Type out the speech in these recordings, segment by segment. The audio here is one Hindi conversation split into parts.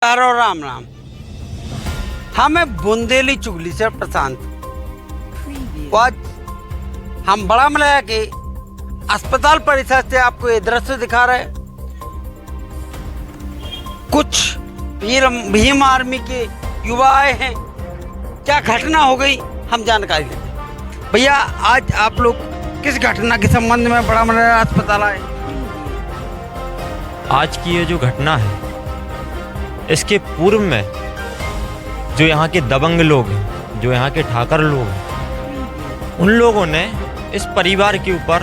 और राम राम। हमें बुंदेली चुगली से प्रशांत। आज हम बड़ा मलया के अस्पताल परिसर से आपको ये दृश्य दिखा रहे। कुछ भीम आर्मी के युवा आए हैं। क्या घटना हो गई हम जानकारी लेते। भैया आज आप लोग किस घटना के संबंध में बड़ा मलया अस्पताल आए? आज की ये जो घटना है इसके पूर्व में जो यहाँ के दबंग लोग हैं, जो यहाँ के ठाकर लोग हैं, उन लोगों ने इस परिवार के ऊपर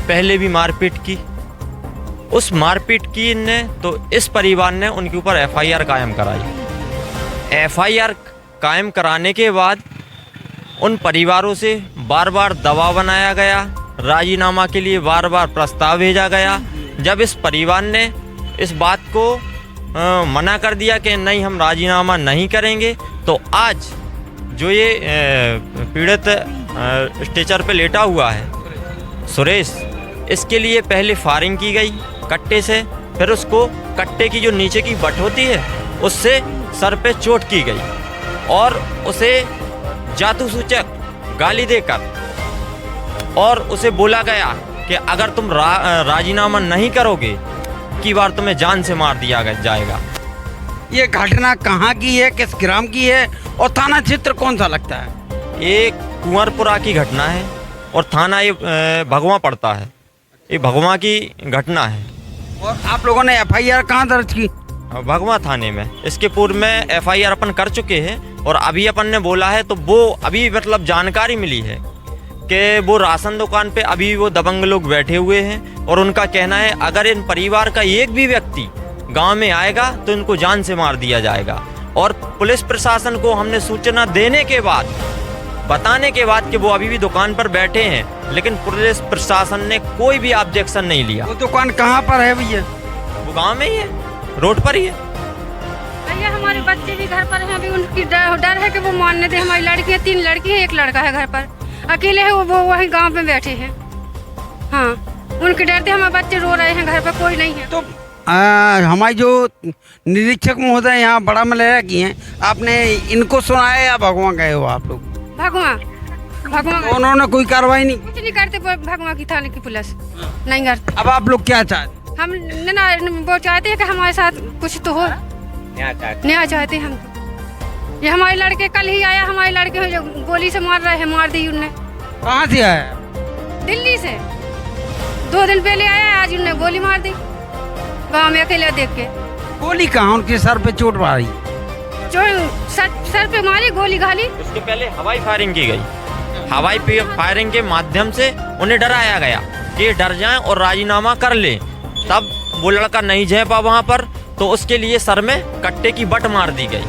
पहले भी मारपीट की। उस मारपीट की ने तो इस परिवार ने उनके ऊपर एफआईआर कायम कराई। एफआईआर कायम कराने के बाद उन परिवारों से बार बार दबाव बनाया गया, राजीनामा के लिए बार बार प्रस्ताव भेजा गया। जब इस परिवार ने इस बात को मना कर दिया कि नहीं हम राजीनामा नहीं करेंगे, तो आज जो ये पीड़ित स्ट्रेचर पे लेटा हुआ है सुरेश, इसके लिए पहले फायरिंग की गई कट्टे से, फिर उसको कट्टे की जो नीचे की बट होती है उससे सर पे चोट की गई और उसे जादू सूचक गाली देकर और उसे बोला गया कि अगर तुम राजीनामा नहीं करोगे की बार तुम्हें जान से मार दिया जाएगा। ये घटना कहाँ की है, किस ग्राम की है और थाना क्षेत्र कौन सा लगता है? ये कुंवरपुरा की घटना है और थाना ये भगवा पड़ता है। ये भगवा की घटना है। और आप लोगों ने एफआईआर कहाँ दर्ज की? भगवा थाने में। इसके पूर्व में एफआईआर अपन कर चुके हैं और अभी अपन ने बोला है, तो वो अभी मतलब जानकारी मिली है कि वो राशन दुकान पे अभी वो दबंग लोग बैठे हुए हैं और उनका कहना है अगर इन परिवार का एक भी व्यक्ति गांव में आएगा तो इनको जान से मार दिया जाएगा। और पुलिस प्रशासन को हमने सूचना देने के बाद, बताने के बाद कि वो अभी भी दुकान पर बैठे हैं, लेकिन पुलिस प्रशासन ने कोई भी ऑब्जेक्शन नहीं लिया। वो दुकान कहाँ पर है भैया? वो गाँव में ही है, रोड पर ही है। भैया हमारे बच्चे भी घर पर हैं, अभी उनकी डर है कि वो मानने दे। हमारी लड़की है, 3 लड़की है, 1 लड़का है घर पर, अकेले है वो वही गांव में बैठे हैं। हाँ, उनके डर से हमारे बच्चे रो रहे हैं, घर पर कोई नहीं है। तो हमारी जो निरीक्षक महोदय यहाँ बड़ा मलया की हैं, आपने इनको सुनाया या भगवान गए हो आप लोग? भगवान तो उन्होंने कोई कार्रवाई नहीं? कुछ नहीं करते भगवान की थाने की पुलिस नहीं करते। अब आप लोग क्या चाहते? हम वो चाहते हैं कि हमारे साथ कुछ तो हो, न्याय चाहते हैं हम तो। ये हमारे लड़के कल ही आया, हमारे लड़के जो गोली से मार रहे हैं, मार दी उनने। कहाँ से आया? दिल्ली से 2 दिन पहले आया, आज उनने गोली मार दी गाँव में अकेले देख के। गोली कहाँ? उनके सर पे चोट मारी? जो सर पे मारी गोली घाली। उसके पहले हवाई फायरिंग की गई। हवाई फायरिंग के माध्यम से उन्हें डराया गया कि डर जाएं और राजीनामा कर लें। तब वो लड़का नहीं जा पा वहाँ पर, तो उसके लिए सर में कट्टे की बट मार दी गई।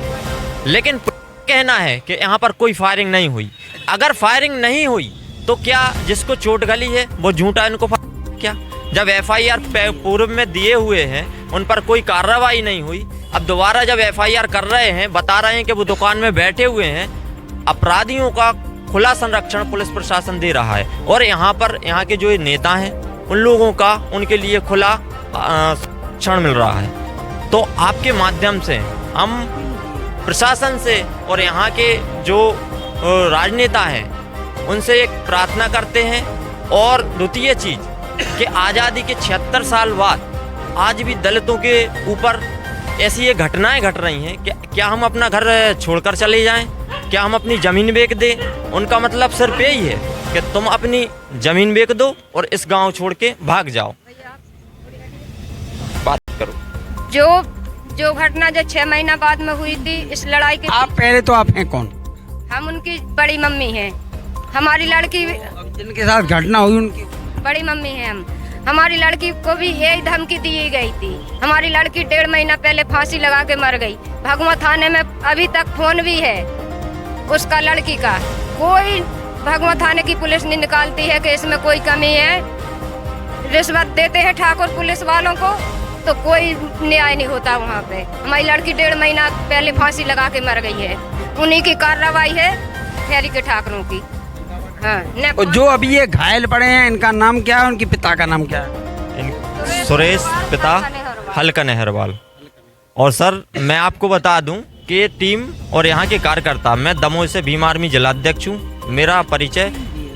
लेकिन कहना है कि यहाँ पर कोई फायरिंग नहीं हुई। अगर फायरिंग नहीं हुई तो क्या जिसको चोट गली है वो झूठा इनको क्या? जब एफआईआर पूर्व में दिए हुए हैं उन पर कोई कार्रवाई नहीं हुई, अब दोबारा जब एफआईआर कर रहे हैं, बता रहे हैं कि वो दुकान में बैठे हुए हैं, अपराधियों का खुला संरक्षण पुलिस प्रशासन दे रहा है। और यहाँ पर यहाँ के जो नेता हैं उन लोगों का उनके लिए खुला संरक्षण मिल रहा है। तो आपके माध्यम से हम प्रशासन से और यहाँ के जो राजनेता हैं उनसे एक प्रार्थना करते हैं। और द्वितीय चीज़ कि आज़ादी के 76 साल बाद आज भी दलितों के ऊपर ऐसी ये घटनाएं घट रही हैं कि क्या हम अपना घर छोड़कर चले जाएं? क्या हम अपनी ज़मीन बेच दें? उनका मतलब सिर्फ यही है कि तुम अपनी ज़मीन बेच दो और इस गांव छोड़ के भाग जाओ। बात करो। जो घटना जो 6 महीना बाद में हुई थी इस लड़ाई के। आप पहले तो आप हैं कौन? हम उनकी बड़ी मम्मी हैं। हमारी लड़की जिनके साथ घटना हुई उनकी बड़ी मम्मी है हम। हमारी लड़की को भी यही धमकी दी गई थी। हमारी लड़की 1.5 महीना पहले फांसी लगा के मर गई। भगवा थाने में अभी तक फोन भी है उसका, लड़की का। कोई भगवा थाने की पुलिस नहीं निकालती है कि इसमें कोई कमी है। रिश्वत देते हैं ठाकुर पुलिस वालों को तो कोई न्याय नहीं होता वहाँ पे। हमारी लड़की 1.5 महीना पहले फांसी लगा के मर गई है। उन्हीं की कार्रवाई है, फेरी के ठाकरों की। हाँ। और जो अभी ये घायल पड़े हैं इनका नाम क्या है, उनके पिता का नाम क्या है? सुरेश, पिता हल्कन अहरवाल और सर मैं आपको बता दूं कि टीम और यहाँ के कार्यकर्ता, मैं दमोह से भीम आर्मी जिलाध्यक्ष हूँ। मेरा परिचय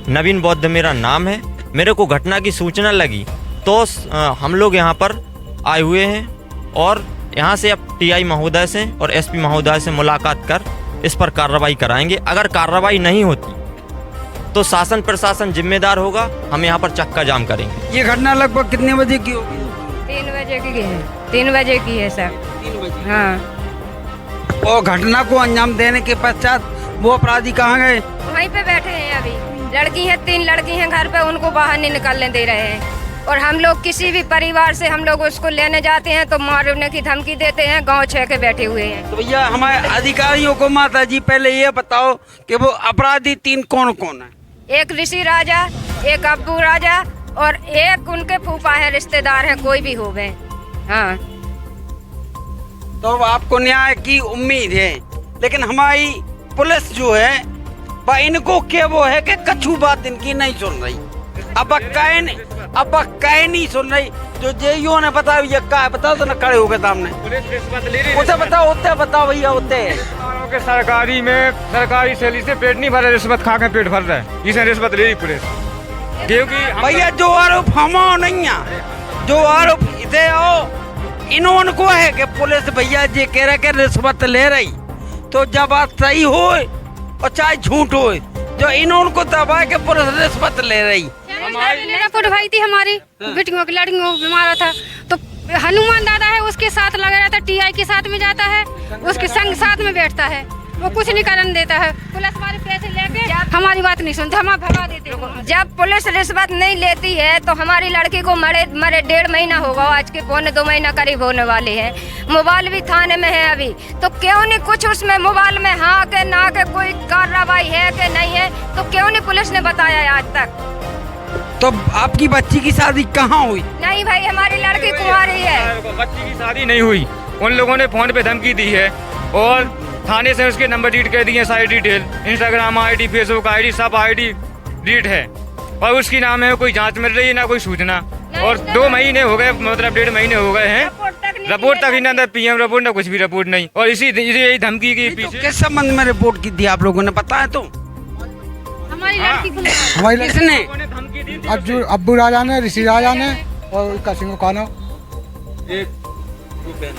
नवीन बौद्ध मेरा नाम है। मेरे को घटना की सूचना लगी तो हम लोग यहाँ पर आए हुए हैं और यहाँ से अब टीआई महोदय से और एसपी महोदय से मुलाकात कर इस पर कार्रवाई कराएंगे। अगर कार्रवाई नहीं होती तो शासन प्रशासन जिम्मेदार होगा। हम यहाँ पर चक्का जाम करेंगे। ये घटना लगभग कितने बजे की होगी? 3 बजे की है, 3 बजे की है सर। 3 बजे। हाँ, और घटना को अंजाम देने के पश्चात वो अपराधी कहाँ गए? वहीं पे बैठे हैं अभी। लड़की है, 3 लड़की हैं घर पे, उनको बाहर नहीं निकलने दे रहे हैं। और हम लोग किसी भी परिवार से हम लोग उसको लेने जाते हैं तो मारने की धमकी देते हैं। गांव 6 के बैठे हुए हैं। तो भैया हमारे अधिकारियों को माता जी पहले ये बताओ कि वो अपराधी 3 कौन कौन है? एक ऋषि राजा, एक अब्बू राजा और एक उनके फूफा है, रिश्तेदार हैं, कोई भी हो गए। हाँ, तो आपको न्याय की उम्मीद है, लेकिन हमारी पुलिस जो है वह इनको क्या वो है कि कछु बात इनकी नहीं सुन रही। अब कह नहीं सुन रही। जो जेईओ ने बताया ये का है, बताओ तो ना, खड़े हो गए सामने। उसे बताओ भैया उते के सरकारी में सरकारी सैलरी से पेट नहीं भर रहा, रिश्वत खा के पेट भर रहा है। इसे रिश्वत ले रही पुलिस, क्योंकि भैया जो आरोप हमारा नहीं है, जो आरोप इधे आओ इन्होंने को है कि पुलिस भैया जी कह रहे कि रिश्वत ले रही। तो जब बात सही हो और चाहे झूठ हो, जो इन्होंने को दबाए कि पुलिस रिश्वत ले रही। रिपोर्ट भाई थी हमारी बेटियों की, लड़कियों को बीमार था तो हनुमान दादा है उसके साथ लगा रहता, टीआई के साथ में जाता है, उसके संग साथ में बैठता है, वो कुछ नहीं करने देता है। पुलिस हमारे पैसे लेके हमारी बात नहीं सुनते, हम भगा देते हैं। जब पुलिस रिश्वत नहीं लेती है तो हमारी लड़की को मरे 1.5 महीना होगा, आज के 1.25 महीना करीब होने वाले हैं। मोबाइल भी थाने में है अभी, तो क्यों नहीं कुछ उसमें मोबाइल में हाँ के ना के कोई कार्रवाई है कि नहीं है, तो क्यों नहीं पुलिस ने बताया आज तक? तो आपकी बच्ची की शादी कहाँ हुई? नहीं भाई, हमारी लड़की कुंवारी है। बच्ची की शादी नहीं हुई। उन लोगों ने फोन पे धमकी दी है और थाने से उसके नंबर रीड कर दिए, सारी detail, Instagram ID, Facebook ID, सब आईडी रीड है। और उसकी नाम है कोई जांच मिल रही है ना कोई सूचना। और 2 महीने हो गए, मतलब 1.5 महीने हो गए हैं, रिपोर्ट तक ही ना PM रिपोर्ट ना कुछ भी रिपोर्ट नहीं। और इसी यही धमकी के पीछे किस संबंध में रिपोर्ट की थी आप लोगों ने बताया? तो हमारी लड़की को हमारी किसने? धमकी दी थी। अब्बू राजा ने, ऋषि राजा ने और उसका सिंह का नाम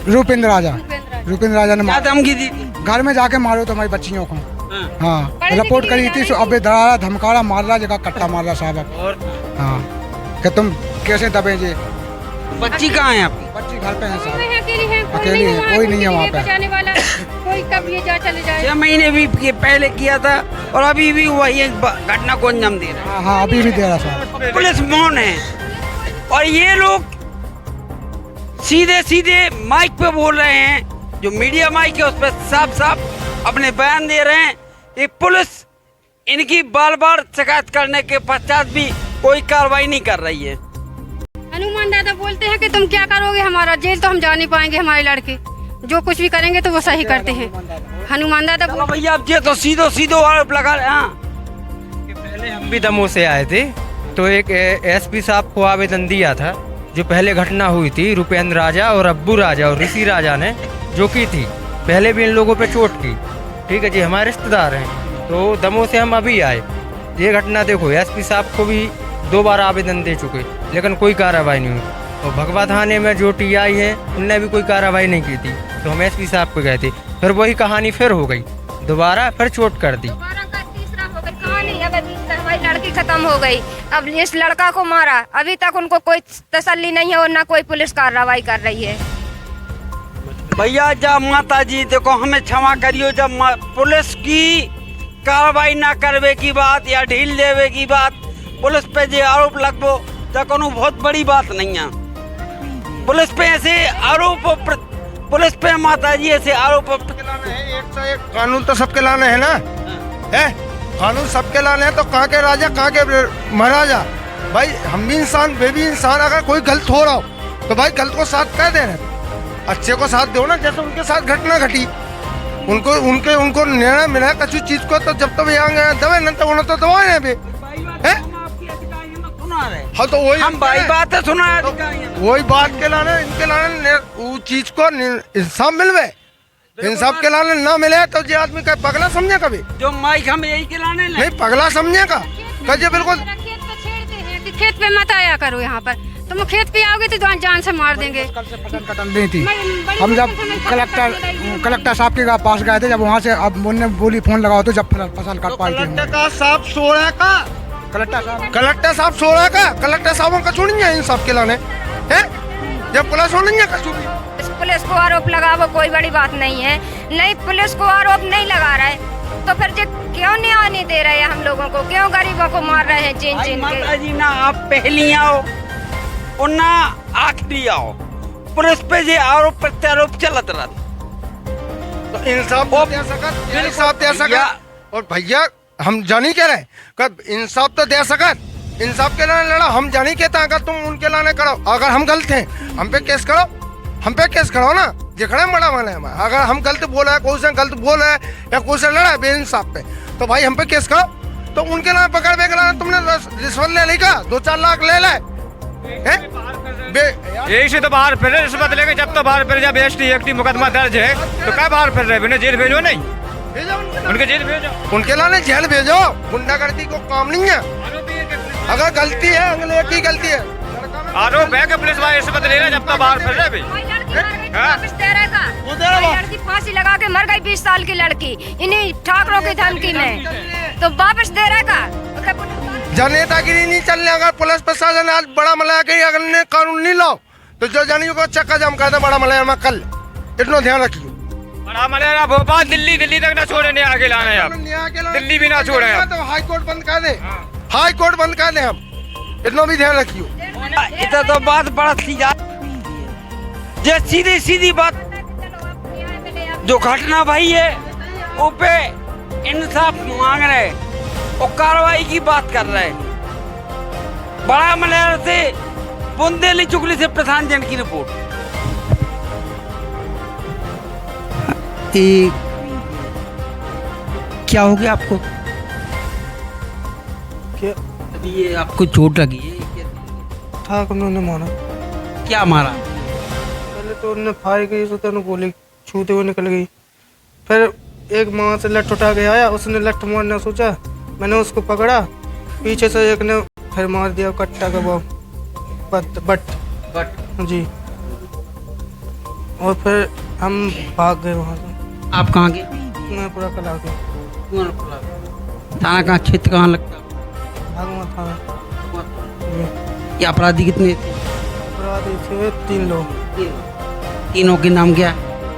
रूपेंद्र राजा ने क्या धमकी दी थी? घर में जाके मारो तो हमारी बच्चियों को। हाँ। हाँ, रिपोर्ट करी थी। सो अबे धरारा, धमकारा, मार रहा, जगह कट्टा मार रहा साहब। और हाँ, कि तुम कैसे दबे जे? बच्ची कहाँ है आपकी? बच्ची घर पे है साहब, अकेली है, अकेली है, कोई नहीं है वहाँ पे। बचाने वाला कोई कब ये जा चले जाए। 6 महीने भी पहले किया था और अभी भी वही एक घटना को अंजाम दे रहा हाँ, अभी भी दे रहा साहब। है। पुलिस मौन है और ये लोग सीधे माइक पे बोल रहे हैं। जो मीडिया माइक है उस पर साफ अपने बयान दे रहे हैं। ये पुलिस इनकी बार शिकायत करने के पश्चात भी कोई कार्रवाई नहीं कर रही है। हनुमान दादा बोलते हैं कि तुम क्या करोगे, हमारा जेल तो हम जा नहीं पाएंगे, हमारे लड़के जो कुछ भी करेंगे तो वो सही करते हैं। हनुमान दादा चलो भैया अब ये तो सीधो आरोप लगा रहे हैं। हाँ, पहले हम भी दमोह से आए थे तो एक एसपी साहब को आवेदन दिया था। जो पहले घटना हुई थी रूपेंद्र राजा और अब्बू राजा और ऋषि राजा ने जो की थी, पहले भी इन लोगों पे चोट की। ठीक है जी, हमारे रिश्तेदार हैं। तो दमोह से हम अभी आए। ये घटना देखो, एसपी साहब को भी 2 बार आवेदन दे चुके, लेकिन कोई कार्रवाई नहीं हुई। और भगवा थाने में जो टीआई है उनने भी कोई कार्रवाई नहीं की थी। तो हम एसपी साहब को गए थे, फिर वही कहानी फिर हो गई, दोबारा फिर चोट कर दी। हमारी लड़की खत्म हो गई, अब इस लड़का को मारा, अभी तक उनको कोई तसल्ली नहीं है और ना कोई पुलिस कार्रवाई कर रही है। भैया जब माता जी देखो हमें क्षमा करियो, जब पुलिस की कार्रवाई ना करवे की बात या ढील देवे की बात, पुलिस पे जो आरोप लगभो तो कोनो बहुत बड़ी बात नहीं है। पुलिस पे ऐसे आरोप, पुलिस पे माता जी ऐसे आरोप एक तो एक कानून तो सबके लाने है ना, है कानून सबके लाने हैं। तो कहाँ के राजा कहाँ के महाराजा? भाई हम भी इंसान, वे भी इंसान। अगर कोई गलत हो रहा हो तो भाई गलत को साथ कह देना, अच्छे को साथ दो ना। जैसे उनके साथ घटना घटी, उनको निर्णय मिला किसी चीज को, तो जब तक यहाँ दबे न तो उन्हें तो दबाए हैं। सुना रहे? हाँ तो वही हम भाई बात है सुना है तो अधिकारियों ने। वही बात के लाने इनके लाने वो चीज को इंसाफ मिलवे, इंसाफ के लाने ना मिले तो ये आदमी का पगला समझे कभी जो माइक हम यही खिलाने ले। नहीं, पगला समझेगा कहे बिल्कुल। खेत पे छेड़ते हैं कि खेत पे मत आया करो यहाँ पर, तुम खेत पे आओगे तो जान से मार देंगे। कल से फसल कटन दी थी। बड़ी हम जब फसल में कलेक्टर साहब के पास गए थे, जब वहाँ से अब उन्होंने बोली फोन लगाओ तो जब फसल कट पाई थी। कलेक्टर का साहब 16 का कलेक्टर साहब 16 का कलेक्टर साहबों का छोड़िए इन सब के लाने है, जब पुलिस होनी कसूर। पुलिस को आरोप लगाओ कोई बड़ी बात नहीं है, नहीं पुलिस को आरोप नहीं लगा रहा है तो फिर जो क्यों नहीं आने दे रहे हैं हम लोगों को, क्यों गरीबों को मार रहे हैं चीन चीन के। माता जी ना आप पहली आओ और ना आखिरी आओ, पुलिस पे ये आरोप प्रत्यारोप चलत रहा। तो इंसाफ दे सकत, इंसाफ दे सकत। और भैया हम जानी कह रहे कब इंसाफ तो दे सकत, इंसाफ के लाने लड़ा हम जानी कहता अगर तुम उनके लाने करो, अगर हम गलत हैं हम पे केस करो, हम पे केस करो ना, जे खड़े बड़ा माने हम। अगर हम गलत बोला है, कोई से गलत बोला है या कोई से लड़ा है बेइंसाफ पे, तो भाई हम पे केस करो। तो उनके लाने पकड़ के लाने तुमने रिश्वत ले ली का, 2-4 लाख ले ले यही से तो बाहर फिर रहे रिश्वत लेके, जब तो बाहर फिर जब ST एक्ट मुकदमा दर्ज है तो क्या बाहर फिर रहे, उन्हें जेल भेजो नहीं, उनके जेल भेजो, उनके लाने जेल भेजो। गुंडागर्दी को काम नहीं है, अगर गलती है अगले की गलती है, आरोप है कि पुलिस वाले रिश्वत ले रहे जब तो बाहर फिर रहे भाई। वापस दे रहेगा, लड़की फांसी लगा के मर गई 20 साल की लड़की इन्हीं ठाकरों की धमकी में, तो वापस दे रहेगा। जननेतागिरी नहीं चलने, अगर पुलिस प्रशासन आज बड़ा मलया के अगर ने कानून नहीं लाओ तो जो जानियों को चक्का जाम कर दे बड़ा मलया में कल, इतना ध्यान रखियो। बड़ा मलया भोपाल दिल्ली तक ना छोड़े, नहीं आगे लाना है आप, दिल्ली भी ना छोड़े आप। तो हाई कोर्ट बंद कर दे, हाई कोर्ट बंद कर दे हम, इतना भी ध्यान रखियो। इतना तो बात बड़ा सीधा, ये सीधी सीधी बात जो घटना भाई है वो पे इंसाफ मांग रहे और कार्रवाई की बात कर रहे। बड़ा मलयार से बुंदेली चुगली से प्रधान जन की रिपोर्ट। क्या हो गया आपको? क्या अभी ये आपको चोट लगी है? था उन्होंने मारा, क्या मारा? पहले तो उन्होंने फायर की तो उन्होंने गोली छूते हुए निकल गई, फिर एक माँ से लठ उठा के आया, उसने लठ मारना सोचा, मैंने उसको पकड़ा, पीछे से एक ने फिर मार दिया कट्टा का वो बट जी, और फिर हम भाग गए वहाँ से। आप कहाँ गए? मैं पूरा कला के थाना कहाँ, क्षेत्र कहाँ लगता? भागवा था। ये अपराधी कितने थे? अपराधी थे 3 लोग। तीनों के नाम क्या?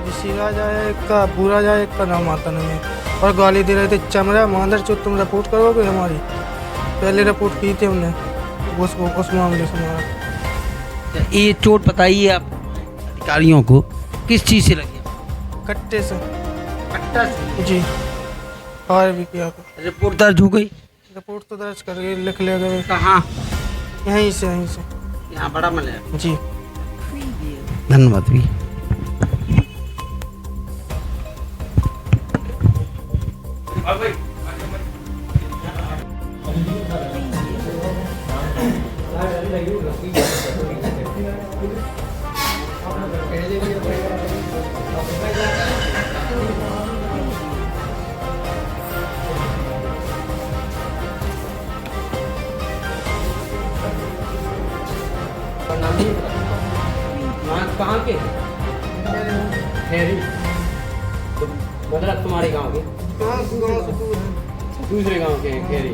ऋषि राजा है एक का, बुरा जाए एक का, नाम आता नहीं है, और गाली दे रहे थे चमड़ा मांदर चो तुम रिपोर्ट करोगे हमारी, पहले रिपोर्ट की थी हमने उसको उस मामले से हमारा। ये चोट बताइए आप अधिकारियों को किस चीज़ से लगी? कट्टे से कट्टा से? जी, फायर भी किया था। रिपोर्ट दर्ज हो गई? रिपोर्ट तो दर्ज करके लिख लिया गया। कहाँ? यहीं से यहाँ बड़ा मलया। जी, धन्यवाद भी। कहाँ के? खैरी। तो मतलब तुम्हारे गांव के? दूसरे गांव के हैं खैरी।